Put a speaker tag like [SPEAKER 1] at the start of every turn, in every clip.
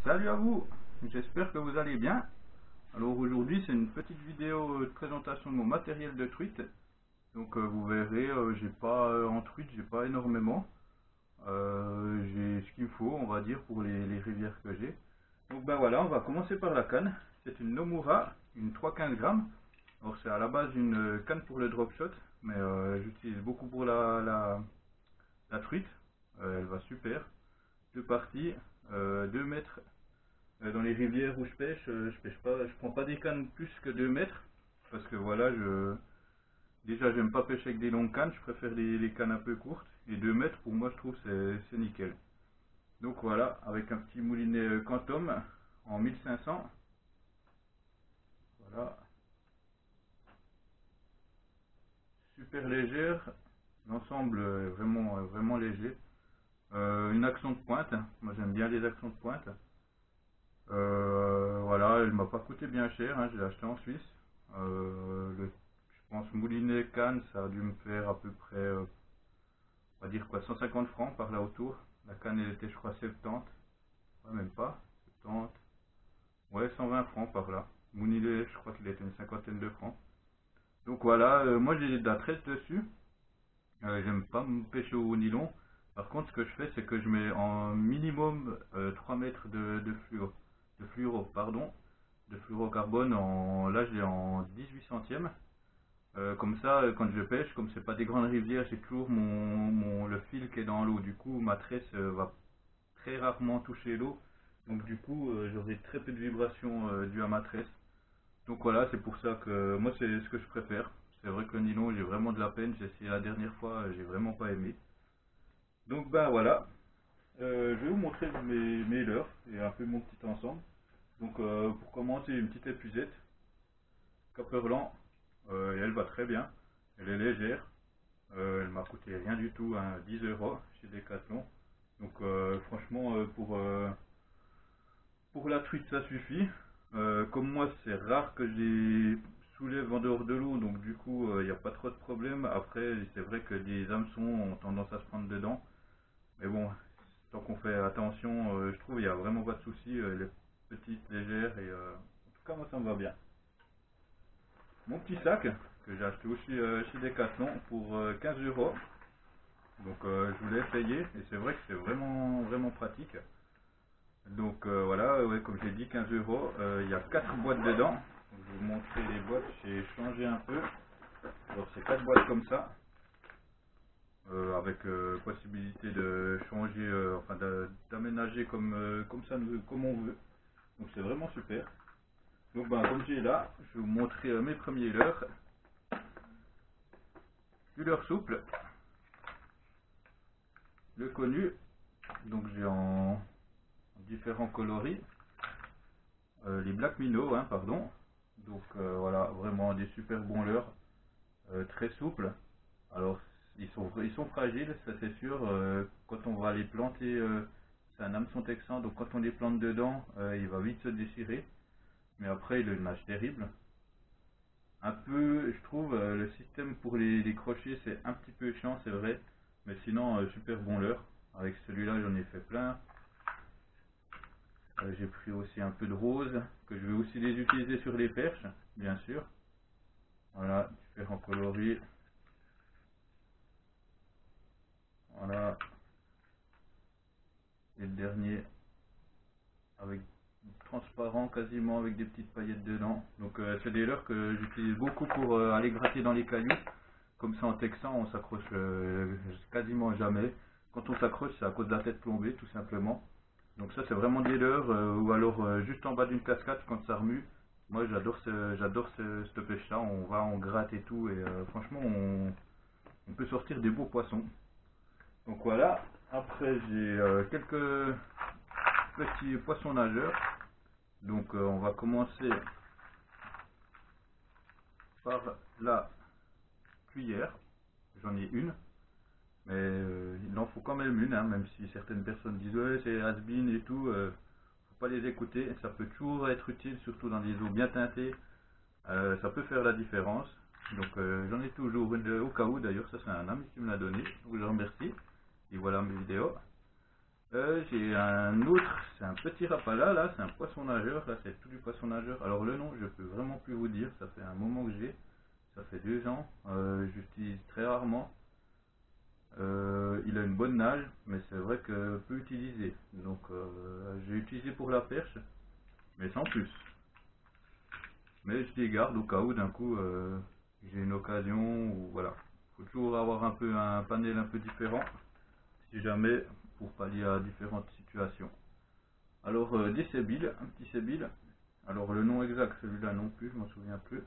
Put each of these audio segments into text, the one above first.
[SPEAKER 1] Salut à vous, j'espère que vous allez bien. Alors aujourd'hui c'est une petite vidéo de présentation de mon matériel de truite. Donc vous verrez, j'ai pas en truite, j'ai pas énormément. J'ai ce qu'il me faut, on va dire, pour les rivières que j'ai. Donc ben voilà, on va commencer par la canne. C'est une Nomura, une 315 grammes. Alors c'est à la base une canne pour le drop shot, mais j'utilise beaucoup pour la truite. Elle va super. Deux parties, 2 mètres. Dans les rivières où je pêche pas, je prends pas des cannes plus que 2 mètres parce que voilà, déjà j'aime pas pêcher avec des longues cannes, je préfère les cannes un peu courtes et 2 mètres pour moi je trouve c'est nickel. Donc voilà, avec un petit moulinet Quantum en 1500, voilà, super légère, l'ensemble est vraiment léger. Une action de pointe, moi j'aime bien les actions de pointe. Voilà, elle m'a pas coûté bien cher, hein, je l'ai acheté en Suisse. Je pense moulinet canne, ça a dû me faire à peu près, on va dire quoi, 150 francs par là autour. La canne elle était je crois 70, ouais, même pas, 70, ouais 120 francs par là. Moulinet je crois qu'il était une cinquantaine de francs. Donc voilà, moi j'ai de la tresse dessus. J'aime pas me pêcher au nylon. Par contre ce que je fais c'est que je mets en minimum 3 mètres de fluoro, pardon, de fluorocarbone là j'ai en 18 centièmes. Comme ça, quand je pêche, comme c'est pas des grandes rivières, j'ai toujours le fil qui est dans l'eau. Du coup, ma tresse va très rarement toucher l'eau. Donc du coup, j'aurai très peu de vibrations dues à ma tresse. Donc voilà, c'est pour ça que moi c'est ce que je préfère. C'est vrai que le nylon, j'ai vraiment de la peine. J'ai essayé la dernière fois, j'ai vraiment pas aimé. Donc bah voilà, je vais vous montrer mes leurres et un peu mon petit ensemble. Donc pour commencer, une petite épuisette, Caperlan, et elle va très bien. Elle est légère. Elle m'a coûté rien du tout, hein, 10 euros chez Decathlon. Donc franchement, pour la truite, ça suffit. Comme moi, c'est rare que je les soulève en dehors de l'eau, donc du coup, il n'y a pas trop de problème. Après, c'est vrai que des hameçons ont tendance à se prendre dedans. Mais bon, tant qu'on fait attention, je trouve il n'y a vraiment pas de souci. Elle est petite, légère, et en tout cas, moi, ça me va bien. Mon petit sac, que j'ai acheté aussi chez Decathlon pour 15 euros. Donc je voulais essayer et c'est vrai que c'est vraiment pratique. Donc voilà, ouais, comme j'ai dit 15 euros, il y a 4 boîtes dedans. Donc, je vais vous montrer les boîtes, j'ai changé un peu. Alors c'est 4 boîtes comme ça, avec possibilité de changer, enfin d'aménager comme ça, comme on veut. Donc c'est vraiment super. Donc ben, comme j'ai là, je vais vous montrer mes premiers leurres. Du leurre souple, le connu, donc j'ai en différents coloris. Les Black Minnow, hein, pardon. Donc voilà, vraiment des super bons leurres, très souples. Alors ils sont fragiles, ça c'est sûr. Quand on va les planter, c'est un hameçon texan, donc quand on les plante dedans, il va vite se déchirer. Mais après, il nage terrible. Un peu, je trouve, le système pour les crochets, c'est un petit peu chiant, c'est vrai. Mais sinon, super bon leurre. Avec celui-là, j'en ai fait plein. J'ai pris aussi un peu de rose, que je vais aussi les utiliser sur les perches, bien sûr. Voilà, différents coloris. Voilà, et le dernier avec transparent quasiment avec des petites paillettes dedans. Donc c'est des leurres que j'utilise beaucoup pour aller gratter dans les cailloux. Comme ça en texan on s'accroche quasiment jamais. Quand on s'accroche c'est à cause de la tête plombée tout simplement. Donc ça c'est vraiment des leurres ou alors juste en bas d'une cascade quand ça remue. Moi j'adore cette pêche là, on gratte et tout et franchement on peut sortir des beaux poissons. Donc voilà, après j'ai quelques petits poissons nageurs. Donc on va commencer par la cuillère. J'en ai une, mais il en faut quand même une, hein, même si certaines personnes disent ouais c'est has-been et tout. Faut pas les écouter, ça peut toujours être utile, surtout dans des eaux bien teintées. Ça peut faire la différence. Donc j'en ai toujours une au cas où, d'ailleurs ça c'est un ami qui me l'a donné, donc je le remercie. Et voilà mes vidéos. J'ai un autre, c'est un petit rapala là, c'est un poisson nageur, là c'est tout du poisson nageur. Alors le nom je peux vraiment plus vous dire, ça fait un moment que j'ai, ça fait 2 ans, j'utilise très rarement. Il a une bonne nage, mais c'est vrai que peu utilisé. Donc j'ai utilisé pour la perche, mais sans plus. Mais je les garde au cas où d'un coup j'ai une occasion ou voilà. Faut toujours avoir un peu un panel un peu différent, si jamais, pour pallier à différentes situations. Alors des sébiles, un petit sébile. Alors le nom exact, celui-là non plus, je m'en souviens plus.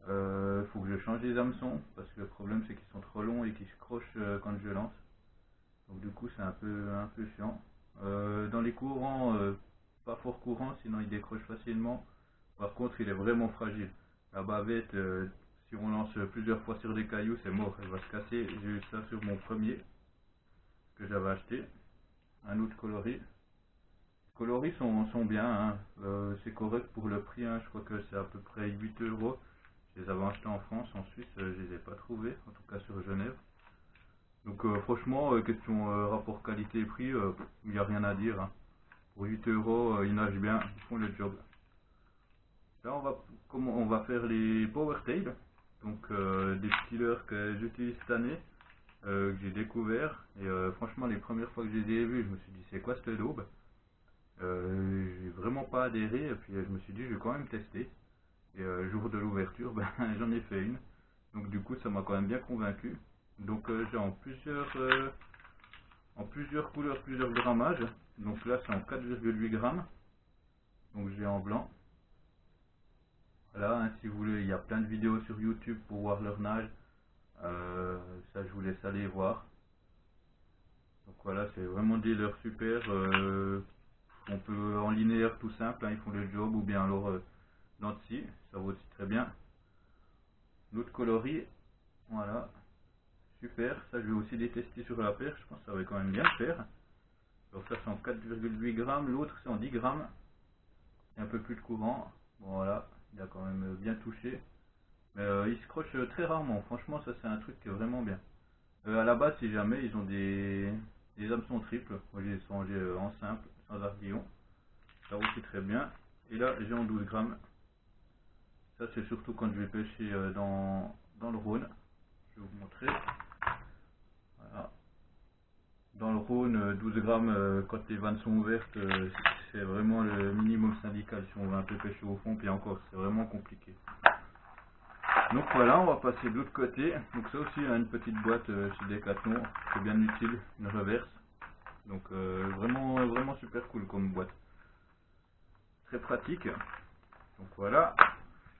[SPEAKER 1] Faut que je change les hameçons parce que le problème c'est qu'ils sont trop longs et qu'ils se crochent quand je lance. Donc du coup c'est un peu chiant. Dans les courants, pas fort courant, sinon il décroche facilement. Par contre il est vraiment fragile. La bavette, si on lance plusieurs fois sur des cailloux, c'est mort, elle va se casser. J'ai eu ça sur mon premier que j'avais acheté. Un autre coloris. Les coloris sont bien, hein. C'est correct pour le prix, hein. Je crois que c'est à peu près 8 €. Je les avais achetés en France, en Suisse, je les ai pas trouvés, en tout cas sur Genève. Donc franchement, question rapport qualité-prix, il n'y a rien à dire, hein. Pour 8 €, ils nagent bien, ils font le job. Là, on va faire les Powertail, donc des petits leurres que j'utilise cette année, que j'ai découvert. Et franchement, les premières fois que je les ai vus, je me suis dit, c'est quoi cette daube? J'ai vraiment pas adhéré, et puis je me suis dit, je vais quand même tester. Et jour de l'ouverture, ben, j'en ai fait une. Donc du coup, ça m'a quand même bien convaincu. Donc j'ai en plusieurs couleurs, plusieurs grammages. Donc là, c'est en 4,8 grammes. Donc j'ai en blanc. Voilà, hein, si vous voulez, il y a plein de vidéos sur YouTube pour voir leur nage. Ça, je vous laisse aller voir. Donc voilà, c'est vraiment des leurres super. On peut en linéaire tout simple, hein, ils font le job, ou bien alors dans le scie, ça vaut aussi très bien. L'autre coloris, voilà, super. Ça, je vais aussi les tester sur la perche, je pense que ça va quand même bien le faire. Donc ça, c'est en 4,8 grammes, l'autre c'est en 10 grammes. Il y a un peu plus de courant. Bon voilà, il a quand même bien touché. Mais il se croche très rarement, franchement, ça c'est un truc qui est vraiment bien. À la base, si jamais, ils ont des hameçons triples. Moi, j'ai changé en simple, sans ardillon. Ça aussi très bien. Et là, j'ai en 12 grammes. Ça, c'est surtout quand je vais pêcher dans le Rhône. Je vais vous montrer. Voilà. Dans le Rhône, 12 grammes, quand les vannes sont ouvertes, c'est vraiment le minimum syndical si on veut un peu pêcher au fond. Puis encore, c'est vraiment compliqué. Donc voilà, on va passer de l'autre côté. Donc ça aussi, une petite boîte chez Decathlon. C'est bien utile, une reverse. Donc vraiment super cool comme boîte. Très pratique. Donc voilà,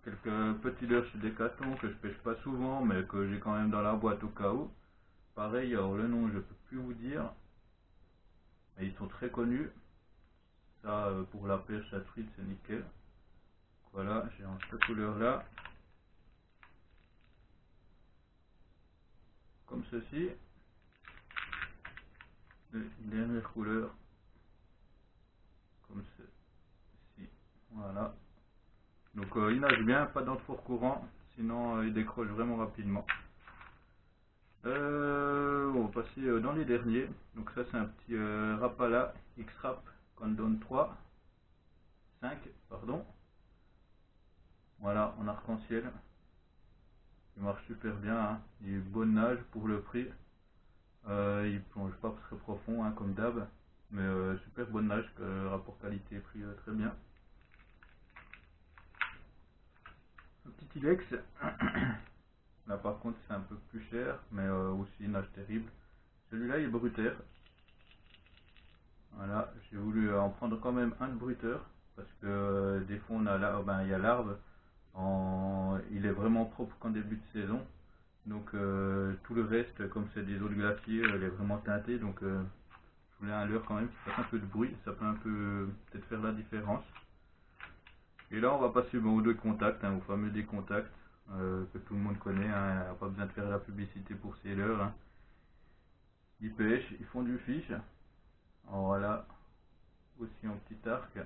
[SPEAKER 1] quelques petits leurres chez Decathlon que je pêche pas souvent mais que j'ai quand même dans la boîte au cas où. Pareil, alors le nom je peux plus vous dire, mais ils sont très connus. Ça pour la pêche à truite c'est nickel. Voilà, j'ai en cette couleur là, comme ceci. Et une dernière couleur, comme ceci. Voilà. Donc il nage bien, pas dans le fort courant, sinon il décroche vraiment rapidement. On va passer dans les derniers. Donc ça c'est un petit Rapala X-Rap Condon 3, 5, pardon. Voilà, en arc-en-ciel. Il marche super bien, hein. Il est bon nage pour le prix. Il plonge pas très profond, hein, comme d'hab. Mais super bonne nage, rapport qualité-prix très bien. Le petit Ilex. Là par contre c'est un peu plus cher, mais aussi une nage terrible. Celui-là il est bruteur. Voilà, j'ai voulu en prendre quand même un de bruteur, parce que des fois on a il y a l'arbre, il est vraiment propre qu'en début de saison. Donc tout le reste, comme c'est des eaux de glacier, il est vraiment teinté. Donc je voulais un leurre quand même qui fasse un peu de bruit, ça peut un peu peut-être faire la différence. Et là on va passer aux deux contacts, hein, aux fameux des contacts que tout le monde connaît, hein, il n'y a pas besoin de faire la publicité pour ces leurres, hein. Ils pêchent, ils font du fiche. Alors voilà, aussi en petit arc.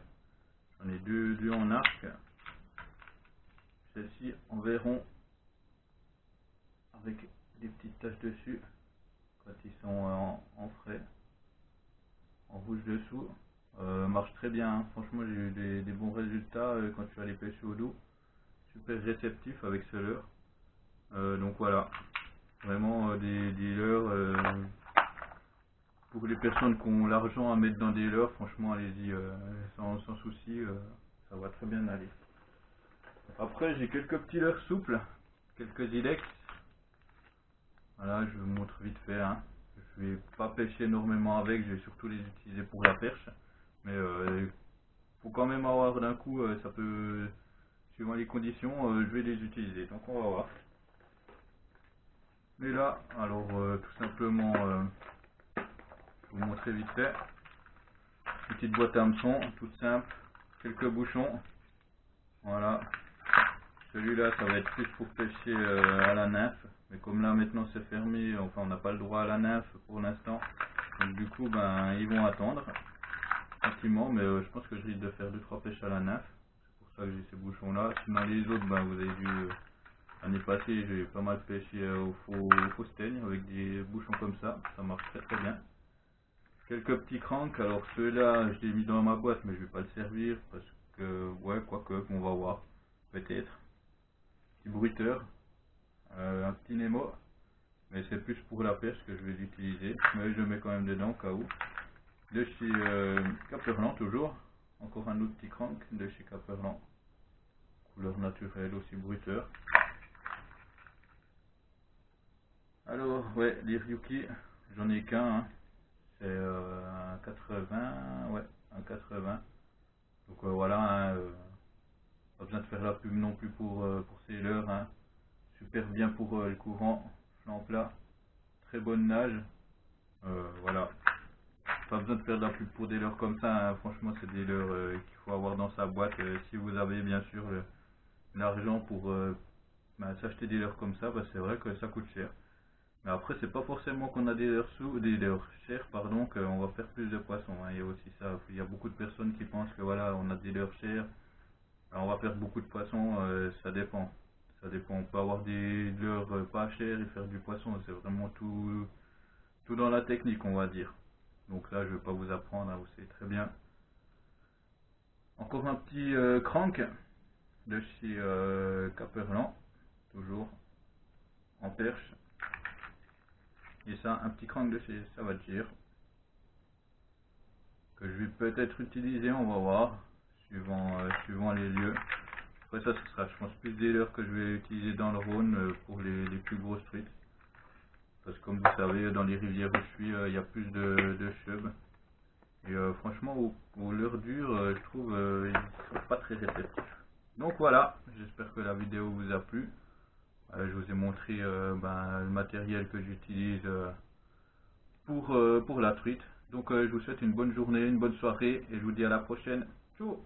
[SPEAKER 1] J'en ai deux en arc. Celles-ci en verront avec des petites taches dessus quand ils sont en frais. en rouge dessous. Marche très bien, hein. Franchement j'ai eu des bons résultats quand je suis allé pêcher au doux. Super réceptif avec ce leurre. Donc voilà, vraiment des leurres pour les personnes qui ont l'argent à mettre dans des leurres, franchement allez-y sans souci, ça va très bien aller. Après j'ai quelques petits leurres souples, quelques ilex. Voilà, je vous montre vite fait, hein. Je vais pas pêcher énormément avec, je vais surtout les utiliser pour la perche. Mais faut quand même avoir d'un coup, ça peut, suivant les conditions, je vais les utiliser. Donc on va voir. Mais là, alors tout simplement, je vais vous montrer vite fait. Petite boîte à hameçon, toute simple, quelques bouchons. Voilà. Celui-là, ça va être plus pour pêcher à la nymphe. Mais comme là maintenant c'est fermé, enfin on n'a pas le droit à la nymphe pour l'instant. Donc du coup, ben ils vont attendre. Gentiment, mais je pense que je risque de faire 2-3 pêches à la nymphe. C'est pour ça que j'ai ces bouchons là. Sinon les autres, ben vous avez vu l'année passée, j'ai pas mal pêché au faux steigne avec des bouchons comme ça. Ça marche très très bien. Quelques petits cranks, alors ceux-là je les ai mis dans ma boîte mais je vais pas le servir parce que, ouais, quoique, on va voir, peut-être. Petit bruiteur, un petit Nemo, mais c'est plus pour la pêche que je vais l'utiliser, mais je le mets quand même dedans au cas où. De chez Caperlan toujours, encore un autre petit crank de chez Caperlan, couleur naturelle aussi bruiteur. Alors ouais, les Ryuki, j'en ai qu'un, hein. C'est un 80, ouais, un 80. Donc voilà, hein, pas besoin de faire la pub non plus pour ces leurres, hein. Super bien pour le courant, flanc plat, très bonne nage, voilà. Pas besoin de faire de la pub pour des leurres comme ça, hein. Franchement c'est des leurres qu'il faut avoir dans sa boîte, si vous avez bien sûr l'argent pour s'acheter des leurres comme ça, bah, c'est vrai que ça coûte cher. Mais après c'est pas forcément qu'on a des leurres chers, pardon, qu'on va faire plus de poissons, hein. Il y a aussi ça, il y a beaucoup de personnes qui pensent que voilà, on a des leurres chers, alors on va faire beaucoup de poissons, ça dépend. Ça dépend, on peut avoir des leurres pas chers et faire du poisson, c'est vraiment tout dans la technique on va dire. Donc là je vais pas vous apprendre, hein, vous savez très bien. Encore un petit crank de chez Caperlan, toujours en perche. Et ça, un petit crank de chez Savagir, que je vais peut-être utiliser, on va voir, suivant les lieux. Après ça, ce sera je pense plus des leurres que je vais utiliser dans le Rhône pour les plus grosses truites. Parce que comme vous savez, dans les rivières où je suis, il y a plus de chubs. Et franchement, aux leurres dures, je trouve ils sont pas très réceptifs. Donc voilà, j'espère que la vidéo vous a plu. Je vous ai montré le matériel que j'utilise pour la truite. Donc je vous souhaite une bonne journée, une bonne soirée et je vous dis à la prochaine. Ciao.